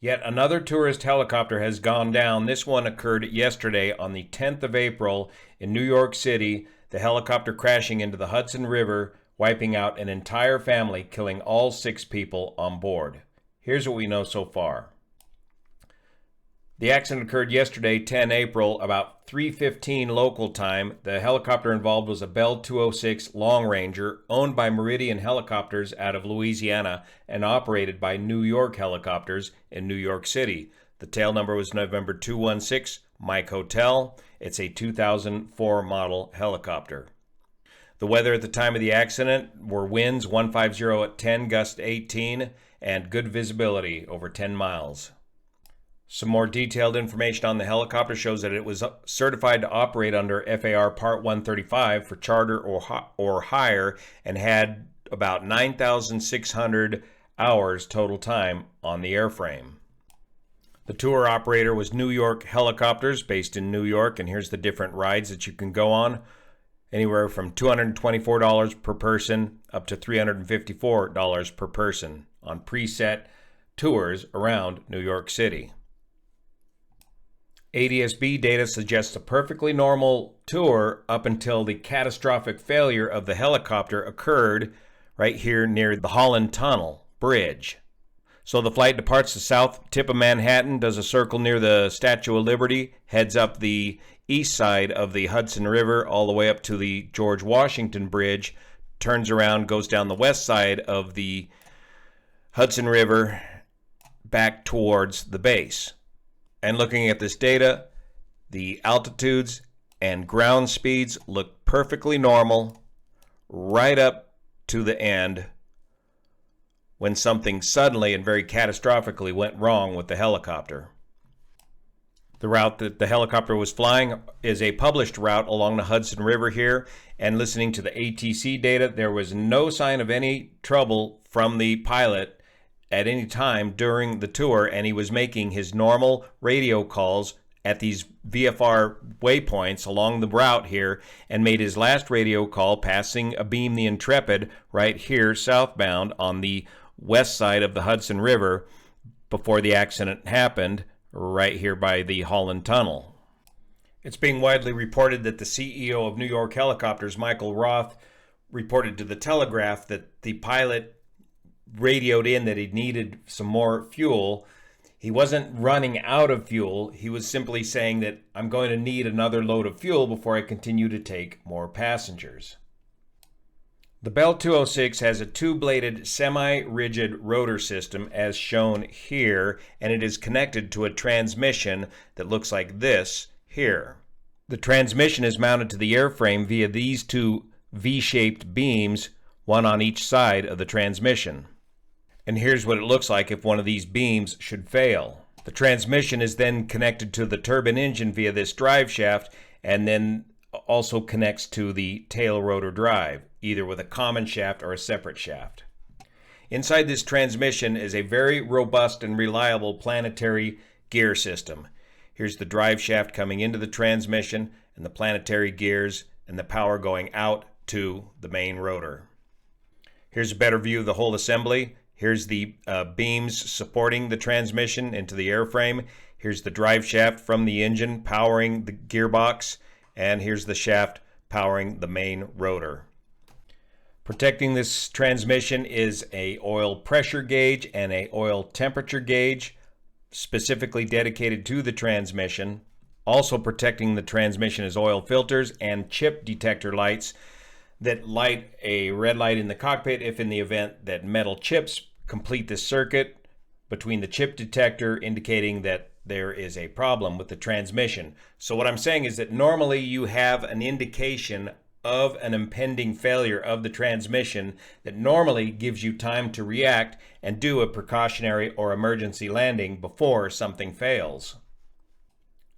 Yet another tourist helicopter has gone down. This one occurred yesterday on the 10th of April in New York City, the helicopter crashing into the Hudson River, wiping out an entire family, killing all 6 people on board. Here's what we know so far. The accident occurred yesterday, 10 April, about 3:15 local time. The helicopter involved was a Bell 206 Long Ranger, owned by Meridian Helicopters out of Louisiana and operated by New York Helicopters in New York City. The tail number was November 216, Mike Hotel. It's a 2004 model helicopter. The weather at the time of the accident were winds 150 at 10, gust 18, and good visibility over 10 miles. Some more detailed information on the helicopter shows that it was certified to operate under FAR Part 135 for charter or hire and had about 9,600 hours total time on the airframe. The tour operator was New York Helicopters, based in New York, and here's the different rides that you can go on. Anywhere from $224 per person up to $354 per person on preset tours around New York City. ADS-B data suggests a perfectly normal tour up until the catastrophic failure of the helicopter occurred right here near the Holland Tunnel Bridge. So the flight departs the south tip of Manhattan, does a circle near the Statue of Liberty, heads up the east side of the Hudson River all the way up to the George Washington Bridge, turns around, goes down the west side of the Hudson River back towards the base. And looking at this data, the altitudes and ground speeds look perfectly normal right up to the end when something suddenly and very catastrophically went wrong with the helicopter. The route that the helicopter was flying is a published route along the Hudson River here, and listening to the ATC data, there was no sign of any trouble from the pilot at any time during the tour, and he was making his normal radio calls at these VFR waypoints along the route here, and made his last radio call passing abeam the Intrepid right here southbound on the west side of the Hudson River before the accident happened right here by the Holland Tunnel. It's being widely reported that the CEO of New York Helicopters, Michael Roth, reported to the Telegraph that the pilot radioed in that he needed some more fuel. He wasn't running out of fuel. He was simply saying that I'm going to need another load of fuel before I continue to take more passengers. The Bell 206 has a 2-bladed semi-rigid rotor system as shown here, and it is connected to a transmission that looks like this here. The transmission is mounted to the airframe via these 2 V-shaped beams, one on each side of the transmission. And here's what it looks like if one of these beams should fail. The transmission is then connected to the turbine engine via this drive shaft, and then also connects to the tail rotor drive, either with a common shaft or a separate shaft. Inside this transmission is a very robust and reliable planetary gear system. Here's the drive shaft coming into the transmission, and the planetary gears, and the power going out to the main rotor. Here's a better view of the whole assembly. Here's the beams supporting the transmission into the airframe. Here's the drive shaft from the engine powering the gearbox. And here's the shaft powering the main rotor. Protecting this transmission is a oil pressure gauge and a oil temperature gauge specifically dedicated to the transmission. Also protecting the transmission is oil filters and chip detector lights that light a red light in the cockpit if in the event that metal chips complete the circuit between the chip detector, indicating that there is a problem with the transmission. So what I'm saying is that normally you have an indication of an impending failure of the transmission that normally gives you time to react and do a precautionary or emergency landing before something fails.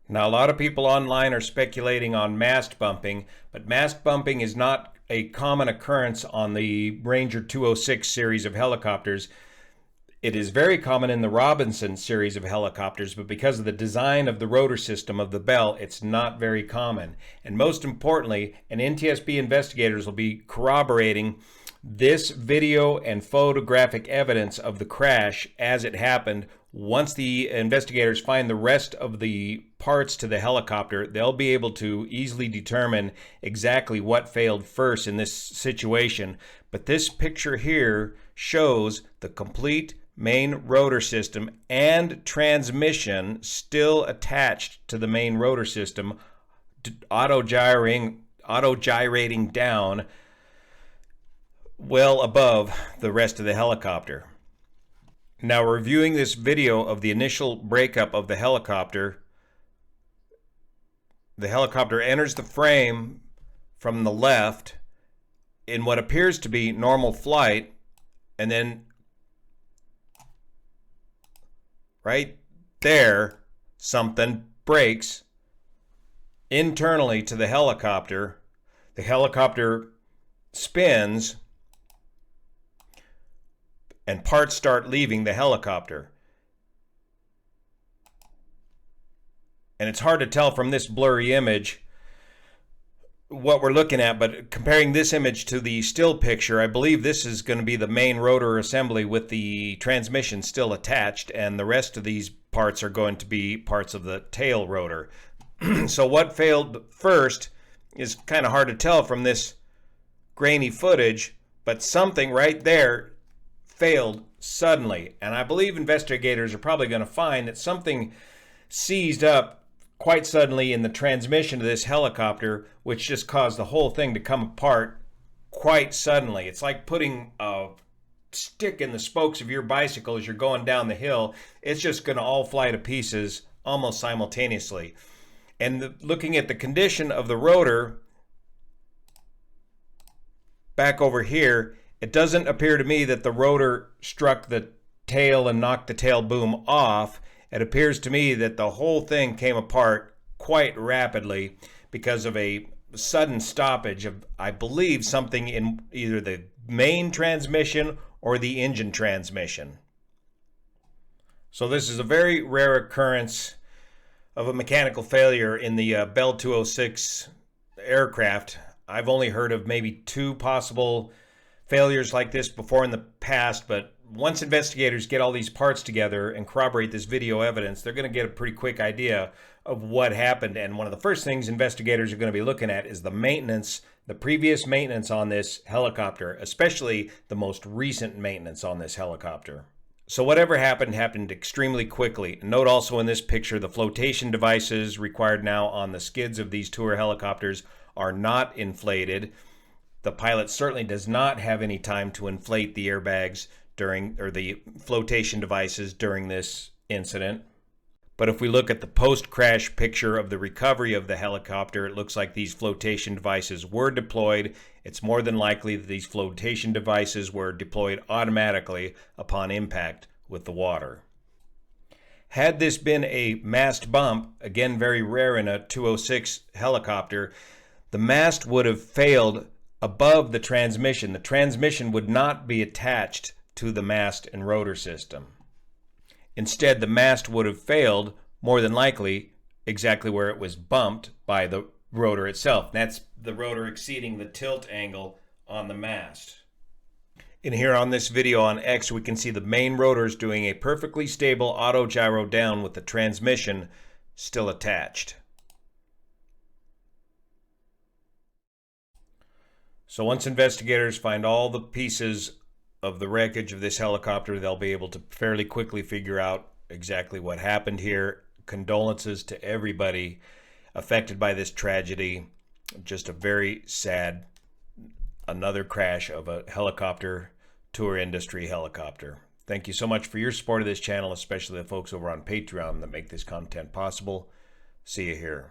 Now, a lot of people online are speculating on mast bumping, but mast bumping is not a common occurrence on the Ranger 206 series of helicopters. It is very common in the Robinson series of helicopters, but because of the design of the rotor system of the Bell, it's not very common. And most importantly, NTSB investigators will be corroborating this video and photographic evidence of the crash as it happened Once the investigators find the rest of the parts to the helicopter, they'll be able to easily determine exactly what failed first in this situation. But this picture here shows the complete main rotor system and transmission still attached to the main rotor system, auto-gyrating down well above the rest of the helicopter. Now, reviewing this video of the initial breakup of the helicopter enters the frame from the left in what appears to be normal flight, and then right there, something breaks internally to the helicopter. The helicopter spins and parts start leaving the helicopter. And it's hard to tell from this blurry image what we're looking at, but comparing this image to the still picture, I believe this is going to be the main rotor assembly with the transmission still attached, and the rest of these parts are going to be parts of the tail rotor. So what failed first is kind of hard to tell from this grainy footage, but something right there failed suddenly. And I believe investigators are probably going to find that something seized up quite suddenly in the transmission of this helicopter, which just caused the whole thing to come apart quite suddenly. It's like putting a stick in the spokes of your bicycle as you're going down the hill. It's just going to all fly to pieces almost simultaneously. And looking at the condition of the rotor back over here, it doesn't appear to me that the rotor struck the tail and knocked the tail boom off. It appears to me that the whole thing came apart quite rapidly because of a sudden stoppage of, I believe, something in either the main transmission or the engine transmission. So this is a very rare occurrence of a mechanical failure in the Bell 206 aircraft. I've only heard of maybe 2 possible failures like this before in the past, but once investigators get all these parts together and corroborate this video evidence, they're going to get a pretty quick idea of what happened. And one of the first things investigators are going to be looking at is the maintenance, the previous maintenance on this helicopter, especially the most recent maintenance on this helicopter. So whatever happened extremely quickly. Note also in this picture, the flotation devices required now on the skids of these tour helicopters are not inflated. The pilot certainly does not have any time to inflate the airbags or the flotation devices during this incident. But if we look at the post-crash picture of the recovery of the helicopter, it looks like these flotation devices were deployed. It's more than likely that these flotation devices were deployed automatically upon impact with the water. Had this been a mast bump, again very rare in a 206 helicopter, the mast would have failed above the transmission. The transmission would not be attached to the mast and rotor system. Instead, the mast would have failed, more than likely, exactly where it was bumped by the rotor itself. That's the rotor exceeding the tilt angle on the mast. And here on this video on X, we can see the main rotors doing a perfectly stable auto gyro down with the transmission still attached. So once investigators find all the pieces of the wreckage of this helicopter, they'll be able to fairly quickly figure out exactly what happened here. Condolences to everybody affected by this tragedy. Just a very sad, another crash of a helicopter, tour industry helicopter. Thank you so much for your support of this channel, especially the folks over on Patreon that make this content possible. See you here.